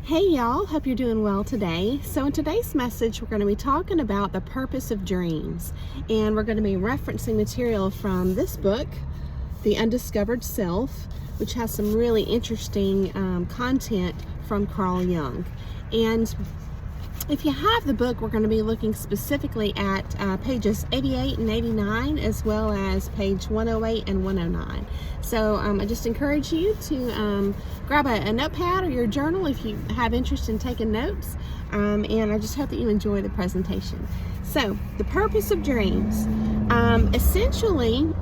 Hey y'all, hope you're doing well today. So in today's message, we're going to be talking about the purpose of dreams, and we're going to be referencing material from this book, The Undiscovered Self, which has some really interesting content from Carl Jung. And if you have the book, we're going to be looking specifically at pages 88 and 89, as well as page 108 and 109. So I just encourage you to grab a notepad or your journal if you have interest in taking notes. And I just hope that you enjoy the presentation. So, the purpose of dreams. Essentially,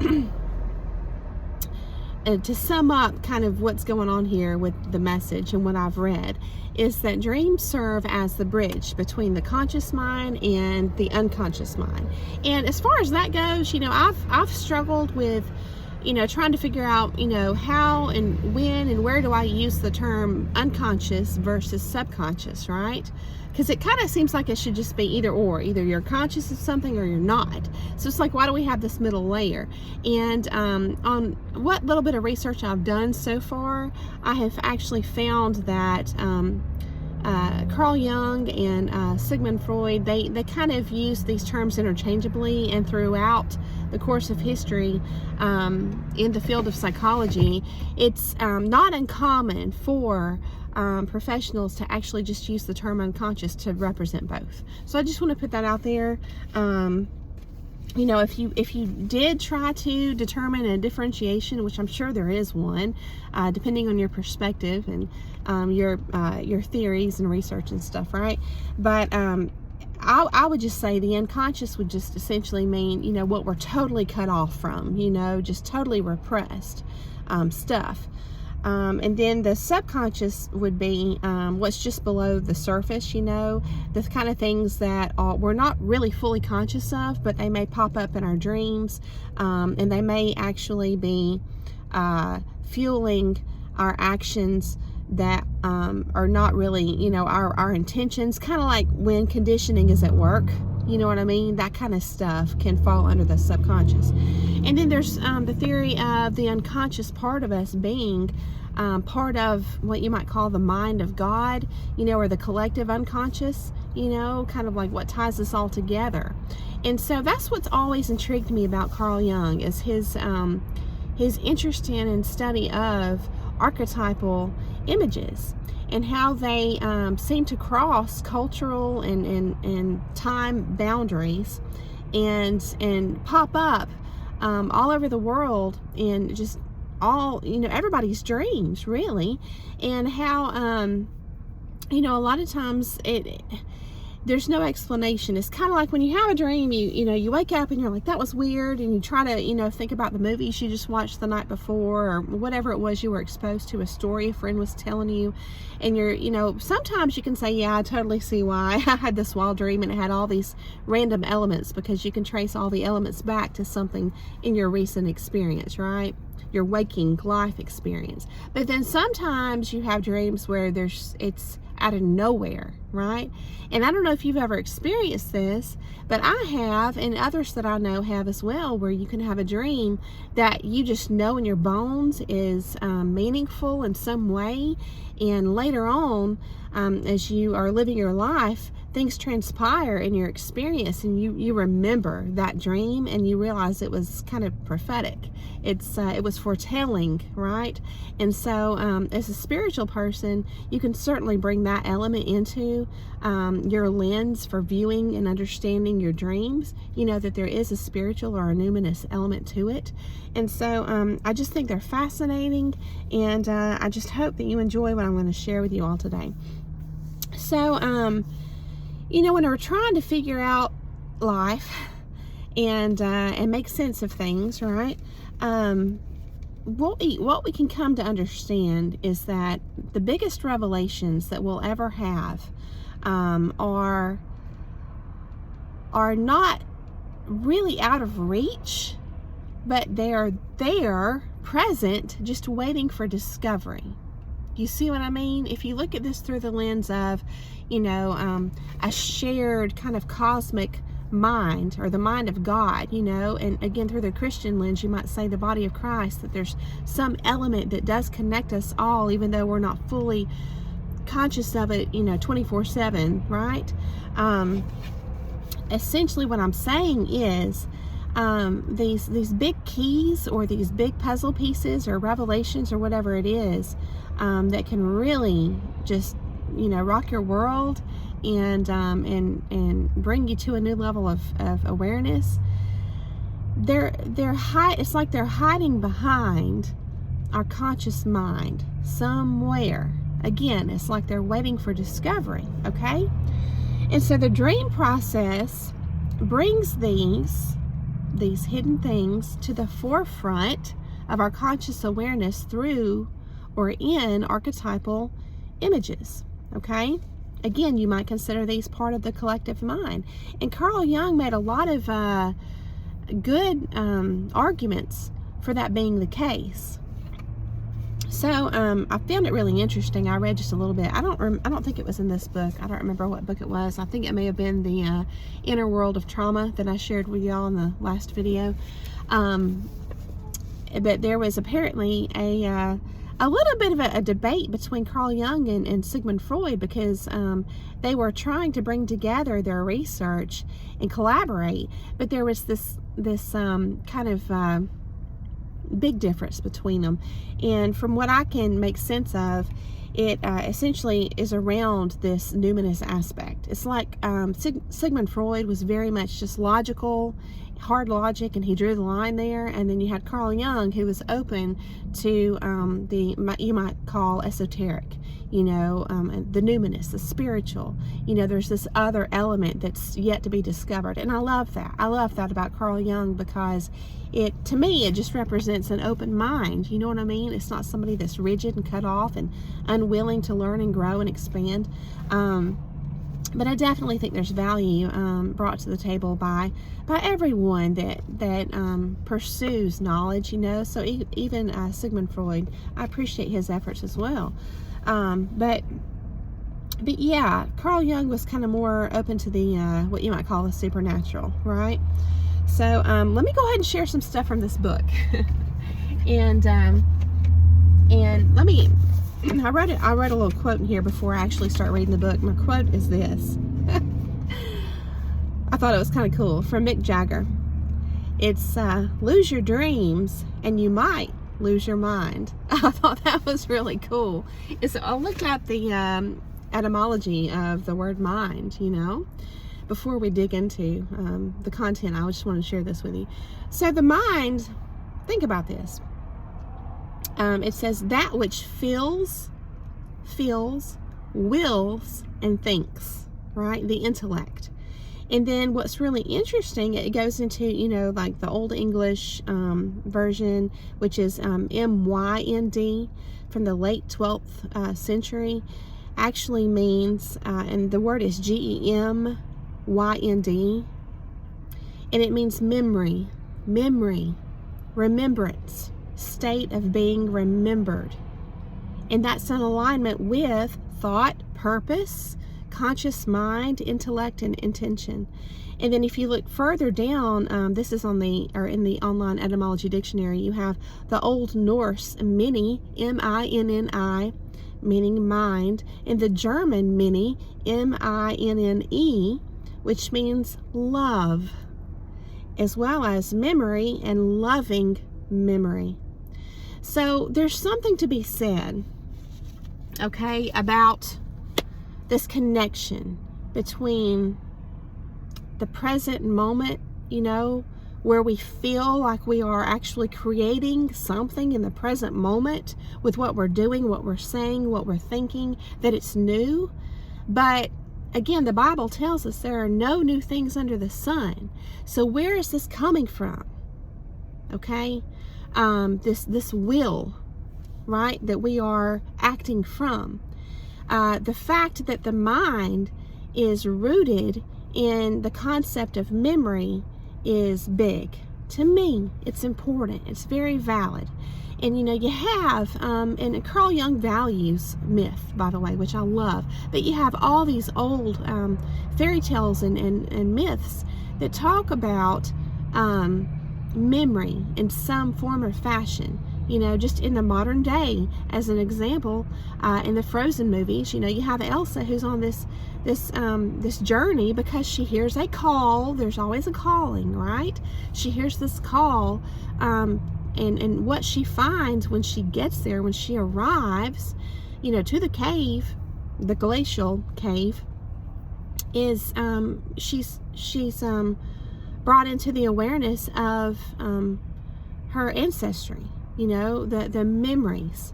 to sum up kind of what's going on here with the message and what I've read, is that dreams serve as the bridge between the conscious mind and the unconscious mind. And as far as that goes, I've struggled with, trying to figure out, how and when and where do I use the term unconscious versus subconscious, right? Because it kind of seems like it should just be either or. Either you're conscious of something or you're not. So it's like, why do we have this middle layer? And on what little bit of research I've done so far, I have actually found that Carl Jung and Sigmund Freud, they kind of use these terms interchangeably, and throughout the course of history in the field of psychology, it's not uncommon for professionals to actually just use the term unconscious to represent both. So I just want to put that out there. If you did try to determine a differentiation, which I'm sure there is one, depending on your perspective and your theories and research and stuff, right? But I would just say the unconscious would just essentially mean, what we're totally cut off from, just totally repressed stuff. And then the subconscious would be what's just below the surface, the kind of things that we're not really fully conscious of, but they may pop up in our dreams, and they may actually be fueling our actions that are not really, our intentions, kind of like when conditioning is at work. You know what I mean? That kind of stuff can fall under the subconscious. And then there's the theory of the unconscious part of us being part of what you might call the mind of God, or the collective unconscious, kind of like what ties us all together. And so that's what's always intrigued me about Carl Jung, is his interest in and study of archetypal images, and how they seem to cross cultural and time boundaries, and pop up all over the world in just all, everybody's dreams, really. And how a lot of times there's no explanation. It's kind of like when you have a dream, you wake up and you're like, that was weird, and you try to, think about the movies you just watched the night before, or whatever it was you were exposed to, a story a friend was telling you, and you're, sometimes you can say, yeah, I totally see why I had this wild dream, and it had all these random elements, because you can trace all the elements back to something in your recent experience, right? Your waking life experience. But then sometimes you have dreams where it's out of nowhere, right? And I don't know if you've ever experienced this, but I have, and others that I know have as well, where you can have a dream that you just know in your bones is meaningful in some way, and later on, as you are living your life, things transpire in your experience, and you remember that dream, and you realize it was kind of prophetic. It was foretelling, right? And so as a spiritual person, you can certainly bring that element into your lens for viewing and understanding your dreams, that there is a spiritual or a numinous element to it. And so I just think they're fascinating, and I just hope that you enjoy what I'm going to share with you all today. So when we're trying to figure out life and make sense of things, right? What we can come to understand is that the biggest revelations that we'll ever have are not really out of reach, but they are there, present, just waiting for discovery. You see what I mean? If you look at this through the lens of, a shared kind of cosmic mind, or the mind of God, and again, through the Christian lens, you might say the body of Christ, that there's some element that does connect us all, even though we're not fully conscious of it, 24/7, right? Essentially what I'm saying is these big keys or these big puzzle pieces or revelations or whatever it is that can really just rock your world and bring you to a new level of awareness. It's like they're hiding behind our conscious mind somewhere. Again, it's like they're waiting for discovery, okay? And so the dream process brings these hidden things to the forefront of our conscious awareness through or in archetypal images, okay? Again, you might consider these part of the collective mind. And Carl Jung made a lot of good arguments for that being the case. So I found it really interesting. I read just a little bit. I don't think it was in this book. I don't remember what book it was. I think it may have been the Inner World of Trauma that I shared with y'all in the last video. But there was apparently a little bit of a debate between Carl Jung and Sigmund Freud, because they were trying to bring together their research and collaborate, but there was this kind of big difference between them. And from what I can make sense of, it essentially is around this numinous aspect. It's like Sigmund Freud was very much just logical, hard logic, and he drew the line there. And then you had Carl Jung, who was open to you might call esoteric, the numinous, the spiritual. There's this other element that's yet to be discovered. And I love that. I love that about Carl Jung, because to me, it just represents an open mind. You know what I mean? It's not somebody that's rigid and cut off and unwilling to learn and grow and expand. But I definitely think there's value brought to the table by everyone that pursues knowledge, So even Sigmund Freud, I appreciate his efforts as well. But yeah, Carl Jung was kind of more open to the what you might call the supernatural, right? So let me go ahead and share some stuff from this book. and let me. I wrote a little quote in here before I actually start reading the book. My quote is this. I thought it was kind of cool, from Mick Jagger. It's lose your dreams and you might lose your mind. I thought that was really cool. I looked at the etymology of the word mind, before we dig into the content. I just want to share this with you. So the mind, think about this. It says that which feels, wills, and thinks, right? The intellect. And then what's really interesting, it goes into, like the Old English version, which is M-Y-N-D, from the late 12th century, actually means, and the word is G-E-M-Y-N-D, and it means memory, remembrance, state of being remembered. And that's in alignment with thought, purpose, conscious mind, intellect, and intention. And then if you look further down, this is in the online etymology dictionary, you have the Old Norse mini, M-I-N-N-I, meaning mind, and the German mini, M-I-N-N-E, which means love, as well as memory and loving memory. So there's something to be said, okay, about this connection between the present moment, where we feel like we are actually creating something in the present moment with what we're doing, what we're saying, what we're thinking, that it's new. But again, the Bible tells us there are no new things under the sun. So where is this coming from? Okay? This will, right, that we are acting from. The fact that the mind is rooted in the concept of memory is big. To me, it's important. It's very valid. And you have, and Carl Jung values myth, by the way, which I love, but you have all these old fairy tales and myths that talk about memory in some form or fashion. just in the modern day, as an example, in the Frozen movies, you have Elsa who's on this journey because she hears a call. There's always a calling, right? She hears this call, and what she finds when she gets there, when she arrives, to the cave, the glacial cave, is she's brought into the awareness of her ancestry, the memories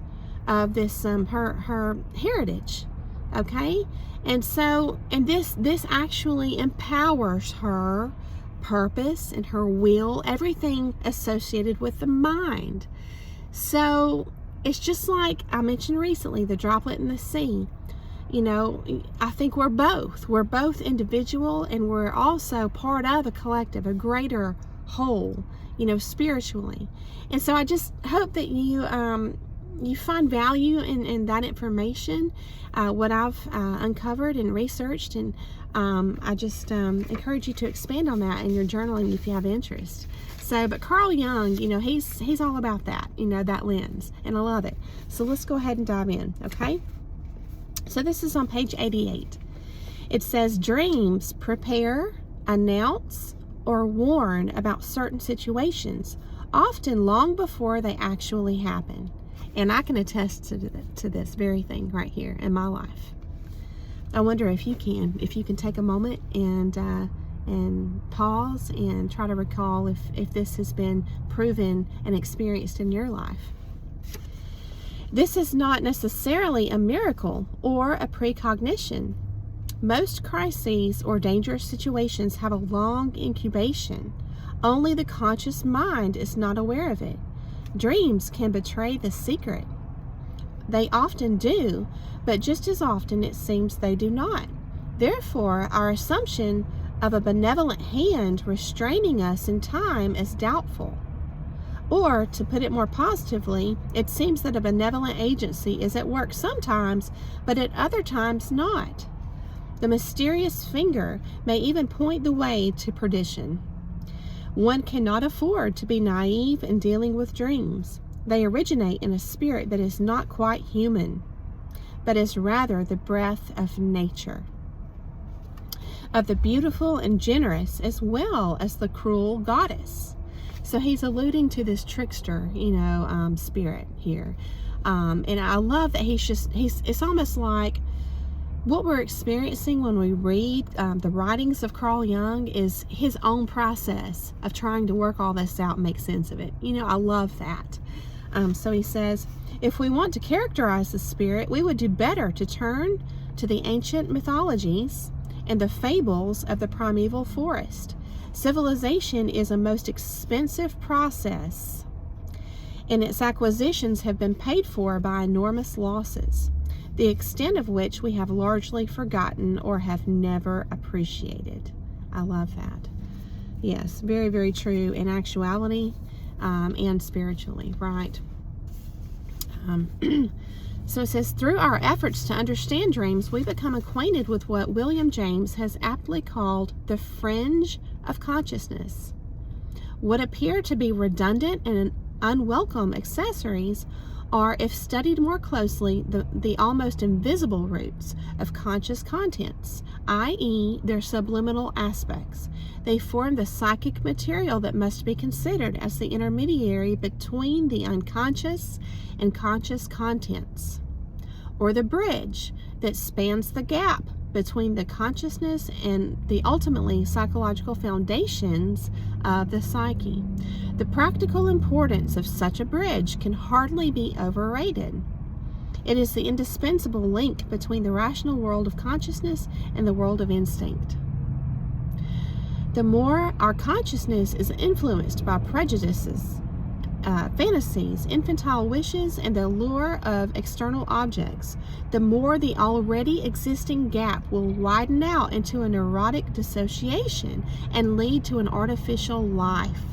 of this her heritage. Okay, and this actually empowers her purpose and her will, everything associated with the mind. So it's just like I mentioned recently, the droplet in the sea. I think we're both individual, and we're also part of a collective, a greater whole, spiritually. And so I just hope that you find value in that information, what I've uncovered and researched, and I just encourage you to expand on that in your journaling if you have interest. So, but Carl Jung, he's all about that, that lens, and I love it. So let's go ahead and dive in, okay? So this is on page 88. It says, dreams prepare, announce, or warn about certain situations, often long before they actually happen. And I can attest to this very thing right here in my life. I wonder if you can take a moment and pause and try to recall if this has been proven and experienced in your life. This is not necessarily a miracle or a precognition. Most crises or dangerous situations have a long incubation. Only the conscious mind is not aware of it. Dreams can betray the secret. They often do, but just as often it seems they do not. Therefore, our assumption of a benevolent hand restraining us in time is doubtful. Or, to put it more positively, it seems that a benevolent agency is at work sometimes, but at other times not. The mysterious finger may even point the way to perdition. One cannot afford to be naive in dealing with dreams. They originate in a spirit that is not quite human, but is rather the breath of nature, of the beautiful and generous as well as the cruel goddess. So he's alluding to this trickster, spirit here. And I love that it's almost like what we're experiencing when we read the writings of Carl Jung is his own process of trying to work all this out and make sense of it. I love that. So he says, if we want to characterize the spirit, we would do better to turn to the ancient mythologies and the fables of the primeval forest. Civilization is a most expensive process, and its acquisitions have been paid for by enormous losses, the extent of which we have largely forgotten or have never appreciated. I love that. Yes, very, very true in actuality and spiritually, right? So it says, through our efforts to understand dreams, we become acquainted with what William James has aptly called the fringe of consciousness. What appear to be redundant and unwelcome accessories are, if studied more closely, the almost invisible roots of conscious contents, i.e., their subliminal aspects. They form the psychic material that must be considered as the intermediary between the unconscious and conscious contents, or the bridge that spans the gap between the consciousness and the ultimately psychological foundations of the psyche. The practical importance of such a bridge can hardly be overrated. It is the indispensable link between the rational world of consciousness and the world of instinct. The more our consciousness is influenced by prejudices, fantasies, infantile wishes, and the lure of external objects, the more the already existing gap will widen out into a neurotic dissociation and lead to an artificial life,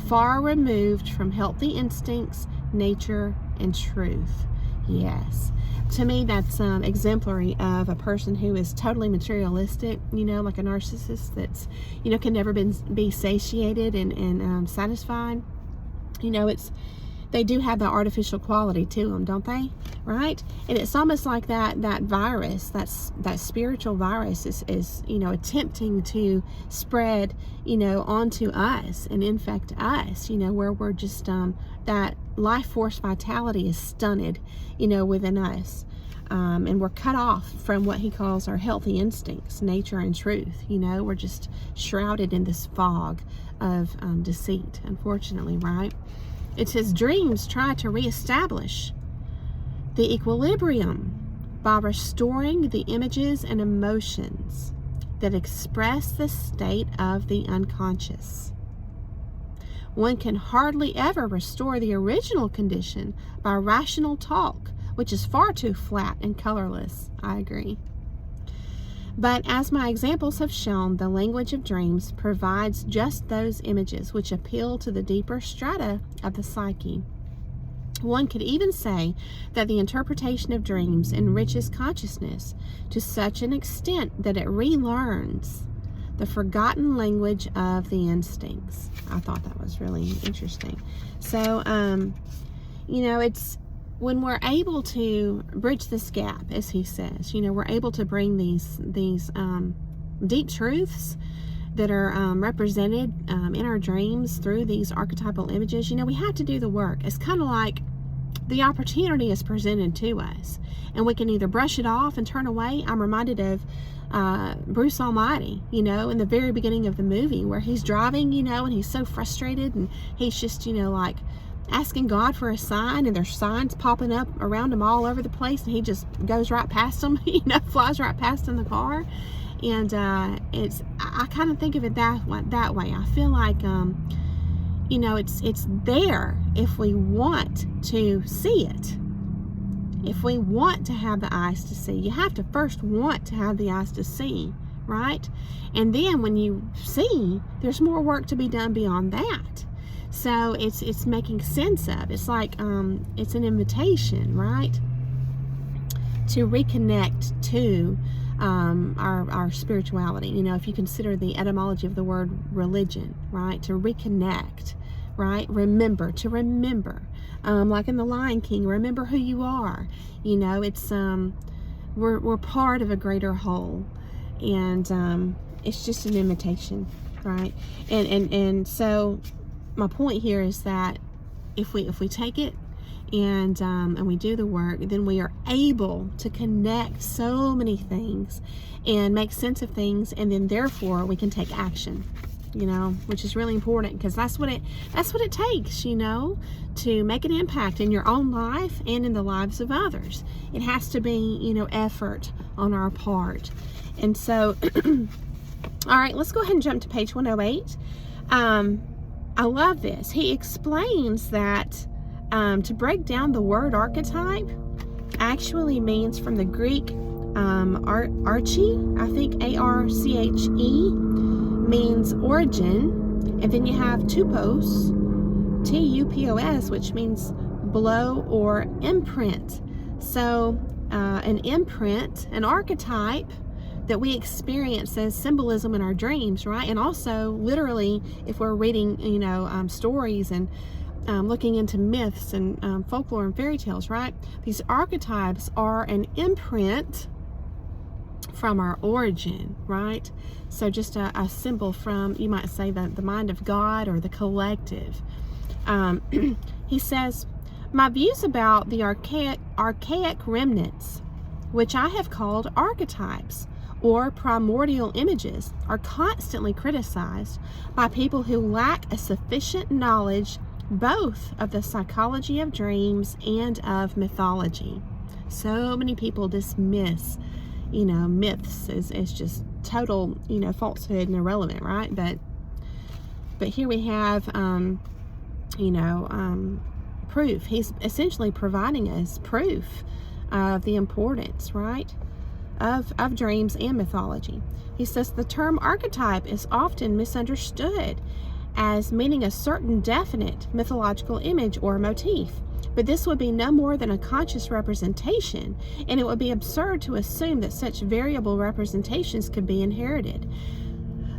far removed from healthy instincts, nature, and truth. Yes. To me, that's exemplary of a person who is totally materialistic, like a narcissist that's, can never be satiated and satisfied. they do have that artificial quality to them, don't they? Right? And it's almost like that virus, that spiritual virus is attempting to spread, onto us and infect us, where we're just, that life force vitality is stunted, within us. And we're cut off from what he calls our healthy instincts, nature and truth. We're just shrouded in this fog of deceit, unfortunately, right? It says dreams try to reestablish the equilibrium by restoring the images and emotions that express the state of the unconscious. One can hardly ever restore the original condition by rational talk, which is far too flat and colorless. I agree. But as my examples have shown, the language of dreams provides just those images which appeal to the deeper strata of the psyche. One could even say that the interpretation of dreams enriches consciousness to such an extent that it relearns the forgotten language of the instincts. I thought that was really interesting. So, it's when we're able to bridge this gap, as he says, we're able to bring these deep truths that are represented in our dreams through these archetypal images. We have to do the work. It's kind of like the opportunity is presented to us, and we can either brush it off and turn away. I'm reminded of Bruce Almighty, in the very beginning of the movie, where he's driving, and he's so frustrated, and he's just, like asking God for a sign, and there's signs popping up around him all over the place, and he just goes right past them, flies right past in the car. And I kind of think of it that way. I feel like it's there if we want to see it. If we want to have the eyes to see, you have to first want to have the eyes to see, right? And then when you see, there's more work to be done beyond that. So it's making sense of. It's like it's an invitation, right, to reconnect to our spirituality. If you consider the etymology of the word religion, right, to reconnect, right, to remember, like in the Lion King, remember who you are. It's we're part of a greater whole, and it's just an invitation, right? And so my point here is that if we take it and we do the work, then we are able to connect so many things and make sense of things, and then therefore we can take action, which is really important, because that's what it takes, to make an impact in your own life and in the lives of others. It has to be, effort on our part. And so all right, let's go ahead and jump to page 108. I love this. He explains that to break down the word archetype actually means from the Greek arche, I think A-R-C-H-E, means origin, and then you have tupos, T-U-P-O-S, which means blow or imprint. So an imprint, an archetype that we experience as symbolism in our dreams, right? And also literally, if we're reading, stories and looking into myths and folklore and fairy tales, right? These archetypes are an imprint from our origin, right? So just a symbol from, you might say, the mind of God or the collective. He says, my views about the archaic remnants, which I have called archetypes or primordial images, are constantly criticized by people who lack a sufficient knowledge both of the psychology of dreams and of mythology. So many people dismiss, myths as just total, falsehood and irrelevant, right? But here we have, proof. He's essentially providing us proof of the importance, right, of dreams and mythology. He says the term archetype is often misunderstood as meaning a certain definite mythological image or motif, but this would be no more than a conscious representation, and it would be absurd to assume that such variable representations could be inherited.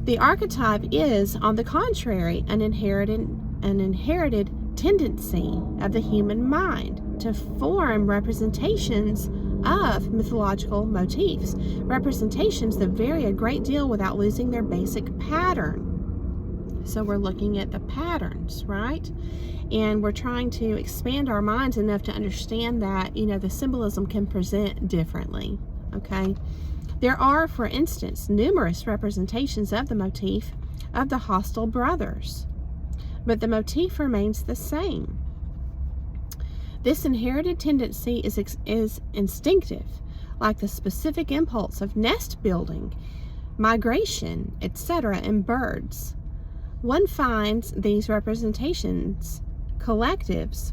The archetype is, on the contrary, an inherited tendency of the human mind to form representations of mythological motifs, representations that vary a great deal without losing their basic pattern. So we're looking at the patterns, right? And we're trying to expand our minds enough to understand that, the symbolism can present differently, okay? There are, for instance, numerous representations of the motif of the hostile brothers, but the motif remains the same. This inherited tendency is instinctive, like the specific impulse of nest building, migration, etc. in birds. One finds these representations, collectives,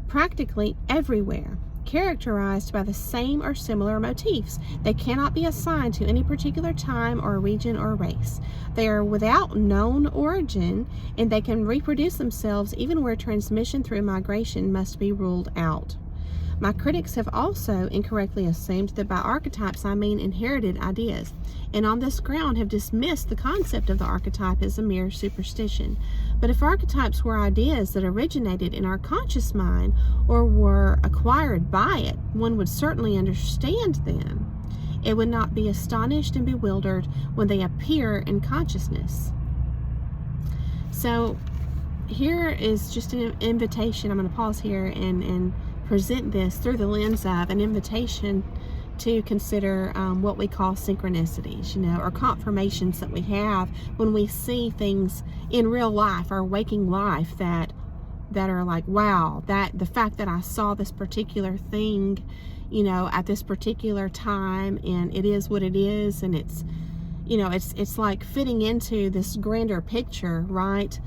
practically everywhere, characterized by the same or similar motifs. They cannot be assigned to any particular time or region or race. They are without known origin, and they can reproduce themselves even where transmission through migration must be ruled out. My critics have also incorrectly assumed that by archetypes I mean inherited ideas, and on this ground have dismissed the concept of the archetype as a mere superstition. But if archetypes were ideas that originated in our conscious mind or were acquired by it, one would certainly understand them. It would not be astonished and bewildered when they appear in consciousness. So here is just an invitation. I'm going to pause here and present this through the lens of an invitation to consider what we call synchronicities, or confirmations that we have when we see things in real life, our waking life, that are like, wow, that the fact that I saw this particular thing, at this particular time, and it is what it is, and it's, it's like fitting into this grander picture, right?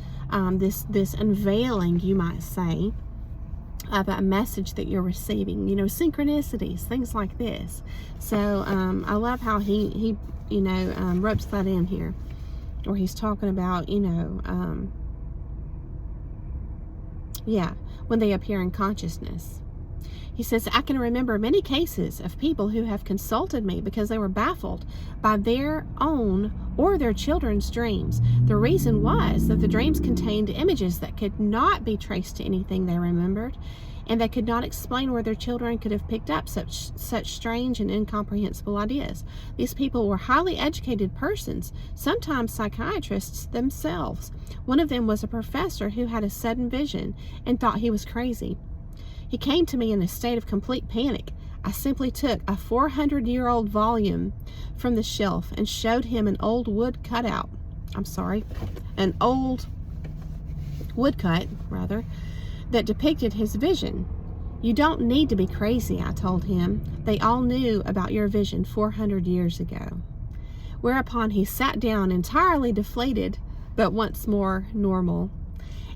This unveiling, you might say, of a message that you're receiving, synchronicities, things like this. So I love how he ropes that in here, where he's talking about, when they appear in consciousness. He says, I can remember many cases of people who have consulted me because they were baffled by their own or their children's dreams. The reason was that the dreams contained images that could not be traced to anything they remembered, and they could not explain where their children could have picked up such strange and incomprehensible ideas. These people were highly educated persons, sometimes psychiatrists themselves. One of them was a professor who had a sudden vision and thought he was crazy. He came to me in a state of complete panic. I simply took a 400-year-old volume from the shelf and showed him an old woodcut, that depicted his vision. You don't need to be crazy, I told him. They all knew about your vision 400 years ago. Whereupon he sat down entirely deflated, but once more normal.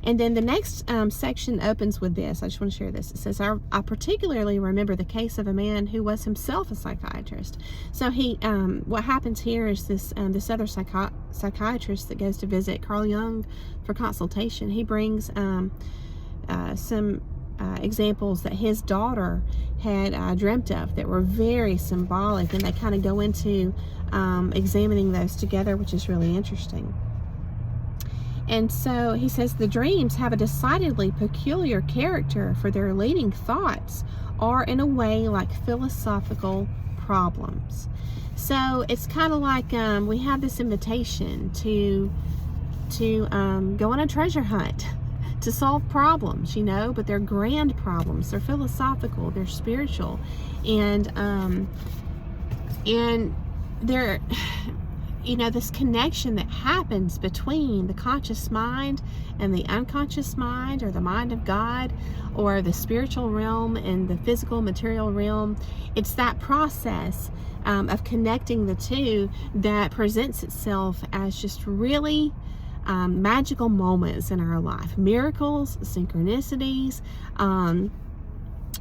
And then the next section opens with this. I just want to share this. It says, I particularly remember the case of a man who was himself a psychiatrist. So he, what happens here is this other psychiatrist that goes to visit Carl Jung for consultation. He brings some examples that his daughter had dreamt of that were very symbolic, and they kind of go into examining those together, which is really interesting. And so he says the dreams have a decidedly peculiar character, for their leading thoughts are in a way like philosophical problems. So it's kind of like we have this invitation to go on a treasure hunt, to solve problems, but they're grand problems. They're philosophical, they're spiritual, and they're this connection that happens between the conscious mind and the unconscious mind, or the mind of God, or the spiritual realm and the physical material realm. It's that process of connecting the two that presents itself as just really magical moments in our life. Miracles, synchronicities,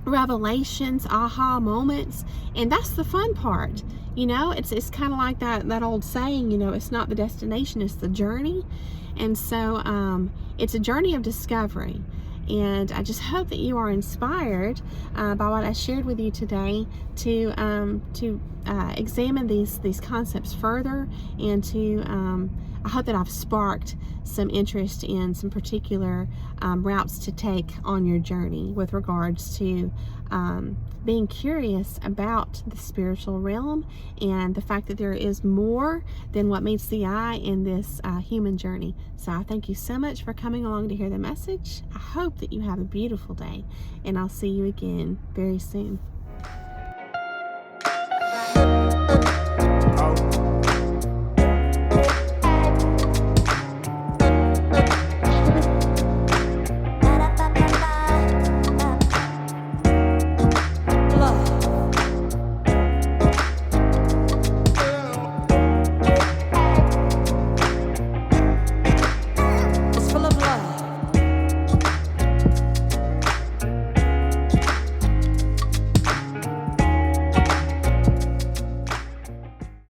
revelations, aha moments. And that's the fun part. It's kind of like that old saying, it's not the destination, it's the journey. And so it's a journey of discovery. And I just hope that you are inspired by what I shared with you today to examine these concepts further, and to I hope that I've sparked some interest in some particular routes to take on your journey with regards to being curious about the spiritual realm and the fact that there is more than what meets the eye in this human journey. So I thank you so much for coming along to hear the message. I hope that you have a beautiful day, and I'll see you again very soon.